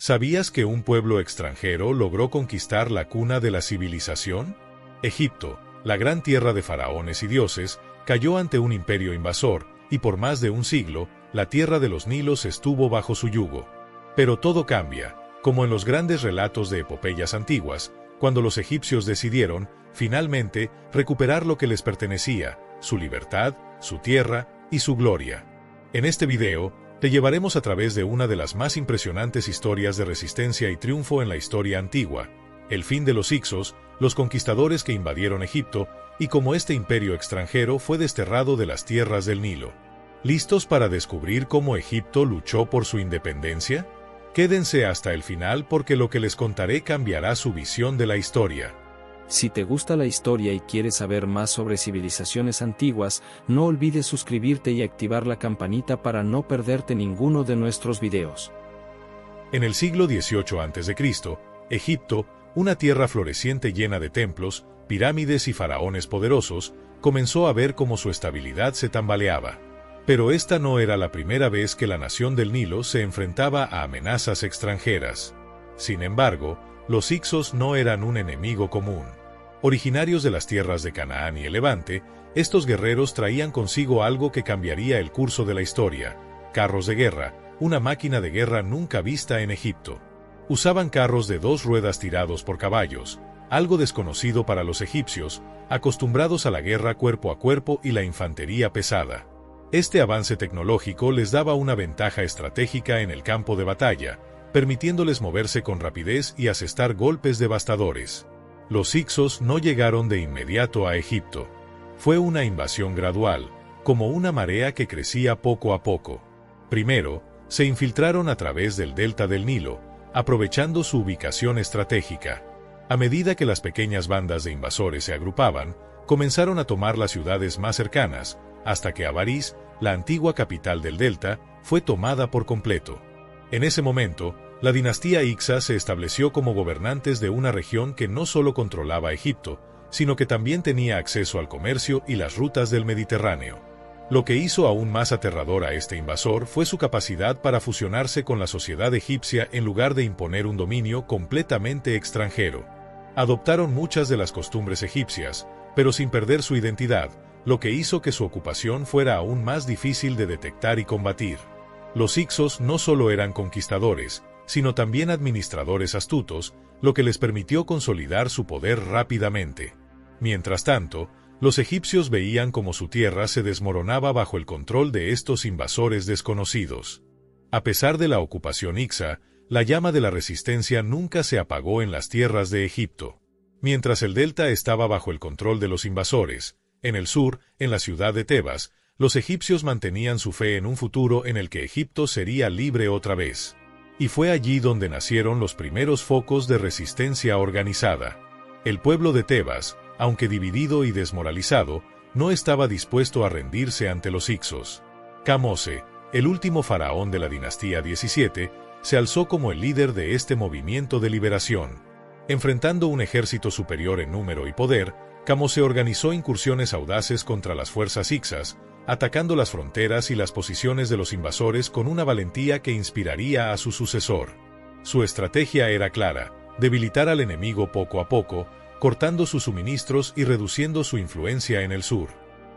¿Sabías que un pueblo extranjero logró conquistar la cuna de la civilización? Egipto, la gran tierra de faraones y dioses, cayó ante un imperio invasor, y por más de un siglo, la tierra de los Nilos estuvo bajo su yugo. Pero todo cambia, como en los grandes relatos de epopeyas antiguas, cuando los egipcios decidieron, finalmente, recuperar lo que les pertenecía, su libertad, su tierra y su gloria. En este video, te llevaremos a través de una de las más impresionantes historias de resistencia y triunfo en la historia antigua, el fin de los Hicsos, los conquistadores que invadieron Egipto, y cómo este imperio extranjero fue desterrado de las tierras del Nilo. ¿Listos para descubrir cómo Egipto luchó por su independencia? Quédense hasta el final porque lo que les contaré cambiará su visión de la historia. Si te gusta la historia y quieres saber más sobre civilizaciones antiguas, no olvides suscribirte y activar la campanita para no perderte ninguno de nuestros videos. En el siglo XVIII a.C., Egipto, una tierra floreciente llena de templos, pirámides y faraones poderosos, comenzó a ver cómo su estabilidad se tambaleaba. Pero esta no era la primera vez que la nación del Nilo se enfrentaba a amenazas extranjeras. Sin embargo, los Hicsos no eran un enemigo común. Originarios de las tierras de Canaán y el Levante, estos guerreros traían consigo algo que cambiaría el curso de la historia: carros de guerra, una máquina de guerra nunca vista en Egipto. Usaban carros de 2 ruedas tirados por caballos, algo desconocido para los egipcios, acostumbrados a la guerra cuerpo a cuerpo y la infantería pesada. Este avance tecnológico les daba una ventaja estratégica en el campo de batalla, permitiéndoles moverse con rapidez y asestar golpes devastadores. Los Hicsos no llegaron de inmediato a Egipto. Fue una invasión gradual, como una marea que crecía poco a poco. Primero, se infiltraron a través del delta del Nilo, aprovechando su ubicación estratégica. A medida que las pequeñas bandas de invasores se agrupaban, comenzaron a tomar las ciudades más cercanas, hasta que Avaris, la antigua capital del delta, fue tomada por completo. En ese momento, la dinastía Hicsa se estableció como gobernantes de una región que no solo controlaba Egipto, sino que también tenía acceso al comercio y las rutas del Mediterráneo. Lo que hizo aún más aterrador a este invasor fue su capacidad para fusionarse con la sociedad egipcia en lugar de imponer un dominio completamente extranjero. Adoptaron muchas de las costumbres egipcias, pero sin perder su identidad, lo que hizo que su ocupación fuera aún más difícil de detectar y combatir. Los Hicsos no solo eran conquistadores, sino también administradores astutos, lo que les permitió consolidar su poder rápidamente. Mientras tanto, los egipcios veían cómo su tierra se desmoronaba bajo el control de estos invasores desconocidos. A pesar de la ocupación Hicsa, la llama de la resistencia nunca se apagó en las tierras de Egipto. Mientras el delta estaba bajo el control de los invasores, en el sur, en la ciudad de Tebas, los egipcios mantenían su fe en un futuro en el que Egipto sería libre otra vez. Y fue allí donde nacieron los primeros focos de resistencia organizada. El pueblo de Tebas, aunque dividido y desmoralizado, no estaba dispuesto a rendirse ante los Hicsos. Kamose, el último faraón de la dinastía 17, se alzó como el líder de este movimiento de liberación. Enfrentando un ejército superior en número y poder, Kamose organizó incursiones audaces contra las fuerzas Hicsas, atacando las fronteras y las posiciones de los invasores con una valentía que inspiraría a su sucesor. Su estrategia era clara: debilitar al enemigo poco a poco, cortando sus suministros y reduciendo su influencia en el sur.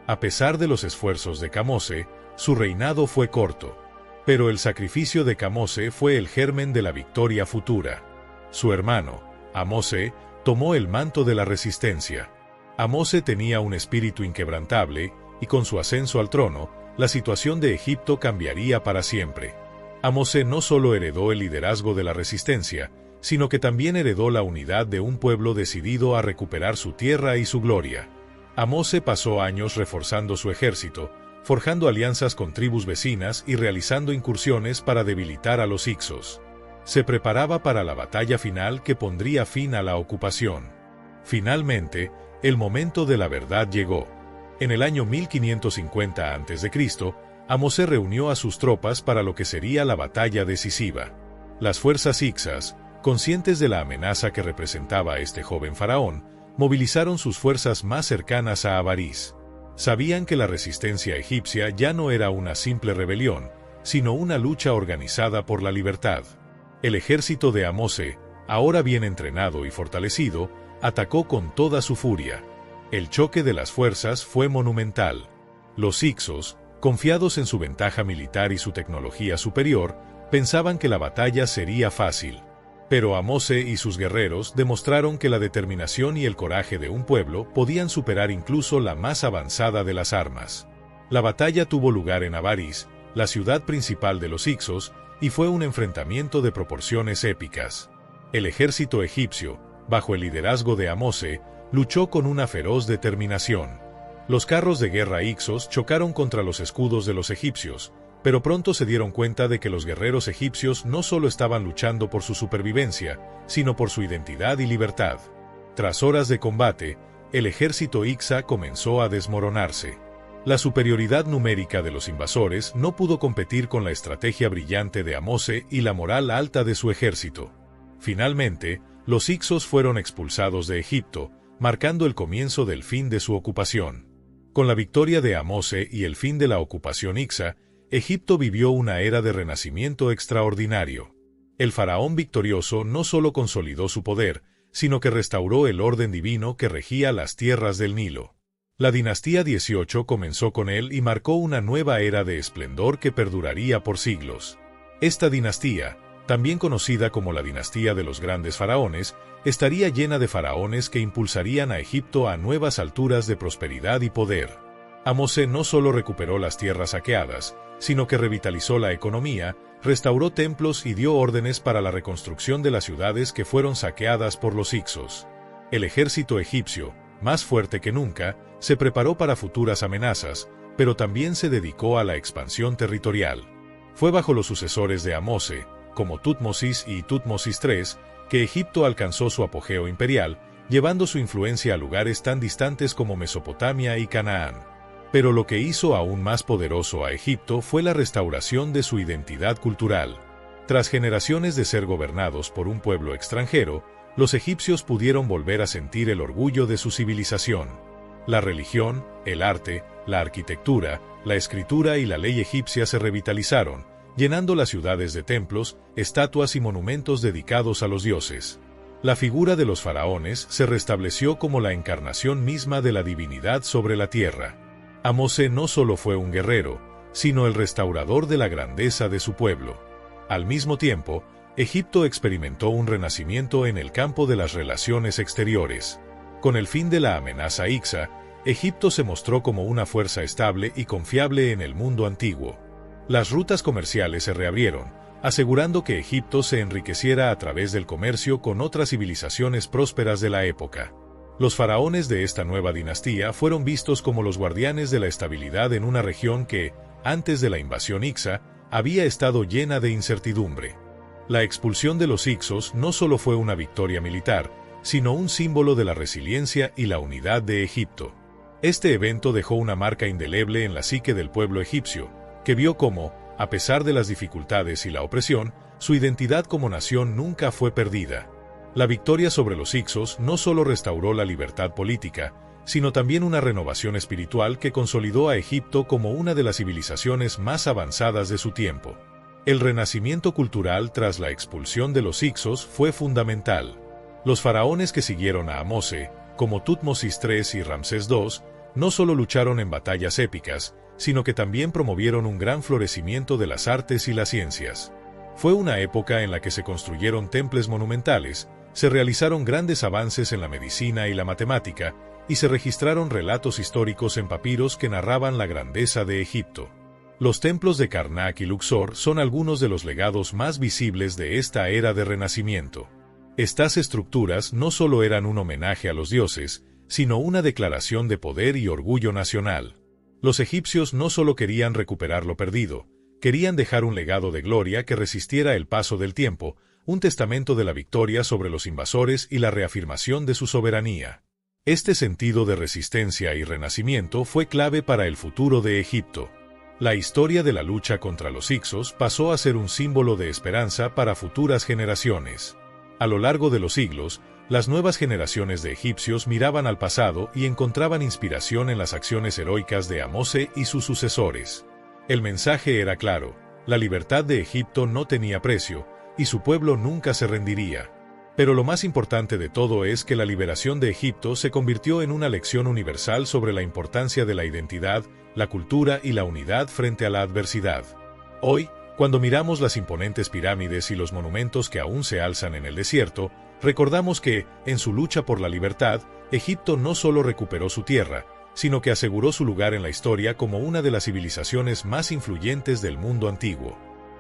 A pesar de los esfuerzos de Kamose, su reinado fue corto. Pero el sacrificio de Kamose fue el germen de la victoria futura. Su hermano, Ahmose, tomó el manto de la resistencia. Ahmose tenía un espíritu inquebrantable, y con su ascenso al trono, la situación de Egipto cambiaría para siempre. Ahmose no solo heredó el liderazgo de la resistencia, sino que también heredó la unidad de un pueblo decidido a recuperar su tierra y su gloria. Ahmose pasó años reforzando su ejército, forjando alianzas con tribus vecinas y realizando incursiones para debilitar a los Hicsos. Se preparaba para la batalla final que pondría fin a la ocupación. Finalmente, el momento de la verdad llegó. En el año 1550 a.C., Ahmose reunió a sus tropas para lo que sería la batalla decisiva. Las fuerzas Hicsas, conscientes de la amenaza que representaba este joven faraón, movilizaron sus fuerzas más cercanas a Avaris. Sabían que la resistencia egipcia ya no era una simple rebelión, sino una lucha organizada por la libertad. El ejército de Amose, ahora bien entrenado y fortalecido, atacó con toda su furia. El choque de las fuerzas fue monumental. Los Hicsos, confiados en su ventaja militar y su tecnología superior, pensaban que la batalla sería fácil. Pero Amose y sus guerreros demostraron que la determinación y el coraje de un pueblo podían superar incluso la más avanzada de las armas. La batalla tuvo lugar en Avaris, la ciudad principal de los Hicsos, y fue un enfrentamiento de proporciones épicas. El ejército egipcio, bajo el liderazgo de Amose, luchó con una feroz determinación. Los carros de guerra Hicsos chocaron contra los escudos de los egipcios, pero pronto se dieron cuenta de que los guerreros egipcios no solo estaban luchando por su supervivencia, sino por su identidad y libertad. Tras horas de combate, el ejército Hicsa comenzó a desmoronarse. La superioridad numérica de los invasores no pudo competir con la estrategia brillante de Amose y la moral alta de su ejército. Finalmente, los Hicsos fueron expulsados de Egipto, marcando el comienzo del fin de su ocupación. Con la victoria de Amose y el fin de la ocupación Hicsa, Egipto vivió una era de renacimiento extraordinario. El faraón victorioso no solo consolidó su poder, sino que restauró el orden divino que regía las tierras del Nilo. La dinastía 18 comenzó con él y marcó una nueva era de esplendor que perduraría por siglos. Esta dinastía, también conocida como la dinastía de los grandes faraones, estaría llena de faraones que impulsarían a Egipto a nuevas alturas de prosperidad y poder. Amose no solo recuperó las tierras saqueadas, sino que revitalizó la economía, restauró templos y dio órdenes para la reconstrucción de las ciudades que fueron saqueadas por los Hicsos. El ejército egipcio, más fuerte que nunca, se preparó para futuras amenazas, pero también se dedicó a la expansión territorial. Fue bajo los sucesores de Amose, como Tutmosis y Tutmosis III, que Egipto alcanzó su apogeo imperial, llevando su influencia a lugares tan distantes como Mesopotamia y Canaán. Pero lo que hizo aún más poderoso a Egipto fue la restauración de su identidad cultural. Tras generaciones de ser gobernados por un pueblo extranjero, los egipcios pudieron volver a sentir el orgullo de su civilización. La religión, el arte, la arquitectura, la escritura y la ley egipcia se revitalizaron, llenando las ciudades de templos, estatuas y monumentos dedicados a los dioses. La figura de los faraones se restableció como la encarnación misma de la divinidad sobre la tierra. Amose no solo fue un guerrero, sino el restaurador de la grandeza de su pueblo. Al mismo tiempo, Egipto experimentó un renacimiento en el campo de las relaciones exteriores. Con el fin de la amenaza Hicsa, Egipto se mostró como una fuerza estable y confiable en el mundo antiguo. Las rutas comerciales se reabrieron, asegurando que Egipto se enriqueciera a través del comercio con otras civilizaciones prósperas de la época. Los faraones de esta nueva dinastía fueron vistos como los guardianes de la estabilidad en una región que, antes de la invasión Hicsa, había estado llena de incertidumbre. La expulsión de los Hicsos no solo fue una victoria militar, sino un símbolo de la resiliencia y la unidad de Egipto. Este evento dejó una marca indeleble en la psique del pueblo egipcio, que vio cómo, a pesar de las dificultades y la opresión, su identidad como nación nunca fue perdida. La victoria sobre los Hicsos no solo restauró la libertad política, sino también una renovación espiritual que consolidó a Egipto como una de las civilizaciones más avanzadas de su tiempo. El renacimiento cultural tras la expulsión de los Hicsos fue fundamental. Los faraones que siguieron a Amose, como Tutmosis III y Ramsés II, no solo lucharon en batallas épicas, sino que también promovieron un gran florecimiento de las artes y las ciencias. Fue una época en la que se construyeron templos monumentales, se realizaron grandes avances en la medicina y la matemática, y se registraron relatos históricos en papiros que narraban la grandeza de Egipto. Los templos de Karnak y Luxor son algunos de los legados más visibles de esta era de renacimiento. Estas estructuras no solo eran un homenaje a los dioses, sino una declaración de poder y orgullo nacional. Los egipcios no solo querían recuperar lo perdido, querían dejar un legado de gloria que resistiera el paso del tiempo, un testamento de la victoria sobre los invasores y la reafirmación de su soberanía. Este sentido de resistencia y renacimiento fue clave para el futuro de Egipto. La historia de la lucha contra los Hicsos pasó a ser un símbolo de esperanza para futuras generaciones. A lo largo de los siglos, las nuevas generaciones de egipcios miraban al pasado y encontraban inspiración en las acciones heroicas de Amose y sus sucesores. El mensaje era claro: la libertad de Egipto no tenía precio, y su pueblo nunca se rendiría. Pero lo más importante de todo es que la liberación de Egipto se convirtió en una lección universal sobre la importancia de la identidad, la cultura y la unidad frente a la adversidad. Hoy, cuando miramos las imponentes pirámides y los monumentos que aún se alzan en el desierto, recordamos que, en su lucha por la libertad, Egipto no solo recuperó su tierra, sino que aseguró su lugar en la historia como una de las civilizaciones más influyentes del mundo antiguo.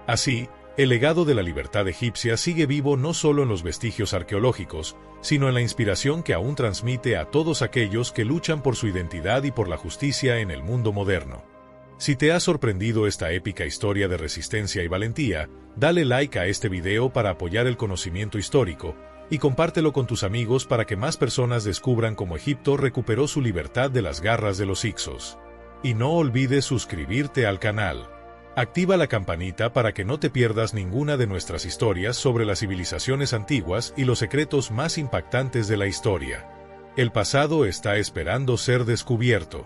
Así, el legado de la libertad egipcia sigue vivo no solo en los vestigios arqueológicos, sino en la inspiración que aún transmite a todos aquellos que luchan por su identidad y por la justicia en el mundo moderno. Si te ha sorprendido esta épica historia de resistencia y valentía, dale like a este video para apoyar el conocimiento histórico, y compártelo con tus amigos para que más personas descubran cómo Egipto recuperó su libertad de las garras de los hicsos. Y no olvides suscribirte al canal. Activa la campanita para que no te pierdas ninguna de nuestras historias sobre las civilizaciones antiguas y los secretos más impactantes de la historia. El pasado está esperando ser descubierto.